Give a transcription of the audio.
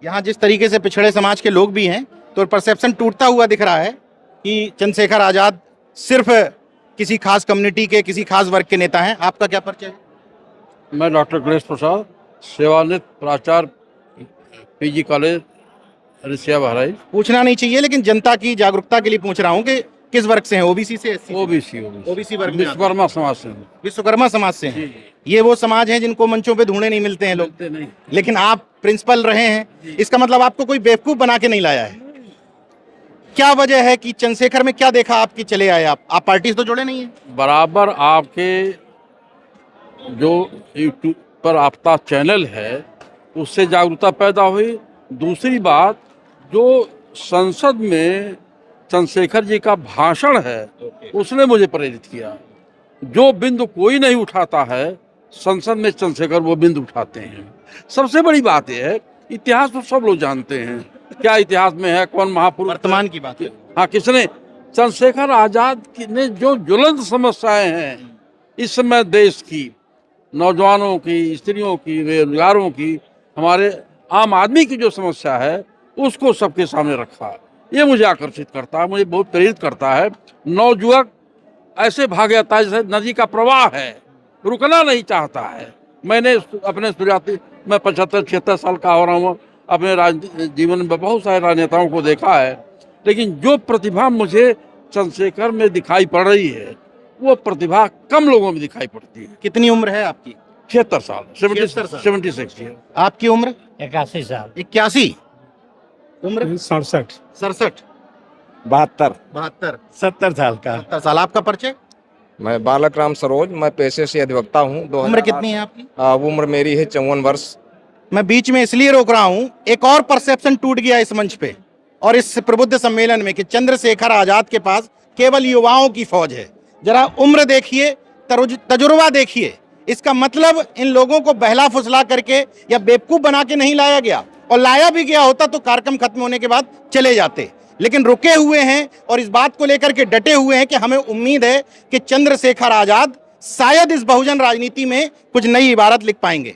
यहाँ जिस तरीके से पिछड़े समाज के लोग भी हैं तो परसेप्शन टूटता हुआ दिख रहा है कि चंद्रशेखर आजाद सिर्फ किसी खास कम्युनिटी के, किसी खास वर्ग के नेता हैं। आपका क्या परिचय है? मैं डॉक्टर गणेश प्रसाद, सेवानिवृत्त प्राचार्य, पीजी कॉलेज, रिसिया बहराइच। पूछना नहीं चाहिए लेकिन जनता की जागरूकता के लिए पूछ रहा हूँ कि किस वर्ग से हैं, ओबीसी से, एससी? ओबीसी वर्ग में आते हैं। विश्वकर्मा समाज से। विश्वकर्मा समाज से हैं। ये वो समाज है जिनको मंचों पे ढूंढे नहीं मिलते हैं लोग, नहीं। लेकिन आप प्रिंसिपल रहे हैं, इसका मतलब आपको कोई बेवकूफ बना के नहीं लाया है। क्या वजह है कि चंद्रशेखर में क्या देखा आपकी चले आए? आप पार्टी से तो जुड़े नहीं है। बराबर आपके जो यूट्यूब पर आपका चैनल है उससे जागरूकता पैदा हुई। दूसरी बात, जो संसद में चंद्रशेखर जी का भाषण है उसने मुझे प्रेरित किया। जो बिंदु कोई नहीं उठाता है संसद में चंद्रशेखर वो बिंदु उठाते हैं। सबसे बड़ी बात यह है, इतिहास तो सब लोग जानते हैं, क्या इतिहास में है, कौन महापुरुष, वर्तमान की बात है। हाँ, किसने? चंद्रशेखर आजाद ने जो ज्वलंत समस्याएं हैं इस समय देश की, नौजवानों की, स्त्रियों की, बेरोजगारों की, हमारे आम आदमी की जो समस्या है उसको सबके सामने रखा। ये मुझे आकर्षित करता है, मुझे बहुत प्रेरित करता है। नौजुवक ऐसे भाग जाता है जैसे नदी का प्रवाह है, रुकना नहीं चाहता है। मैंने अपने शुरुआती, मैं 75-76 साल का हो रहा हूँ, अपने जीवन में बहुत सारे राजनेताओं को देखा है, लेकिन जो प्रतिभा मुझे चंद्रशेखर में दिखाई पड़ रही है वो प्रतिभा कम लोगों में दिखाई पड़ती है। कितनी उम्र है आपकी? 76 साल, 76 है। आपकी उम्र? 81 साल। 81। उम्र? 67। 67। 72। 70 साल का। 70 साल। आपका परिचय? मैं बालक राम सरोज, मैं पेशे से अधिवक्ता हूँ। उम्र कितनी है आपकी? उम्र मेरी है 54 वर्ष। मैं बीच में इसलिए रोक रहा हूं, एक और परसेप्शन टूट गया इस मंच पे और इस प्रबुद्ध सम्मेलन में कि चंद्रशेखर आजाद के पास केवल युवाओं की फौज है। जरा उम्र देखिए, तजुर्बा देखिए। इसका मतलब इन लोगों को बहला फुसला करके या बेवकूफ बना के नहीं लाया गया, और लाया भी गया होता तो कार्यक्रम खत्म होने के बाद चले जाते, लेकिन रुके हुए हैं और इस बात को लेकर के डटे हुए हैं कि हमें उम्मीद है कि चंद्रशेखर आजाद शायद इस बहुजन राजनीति में कुछ नई इबारत लिख पाएंगे।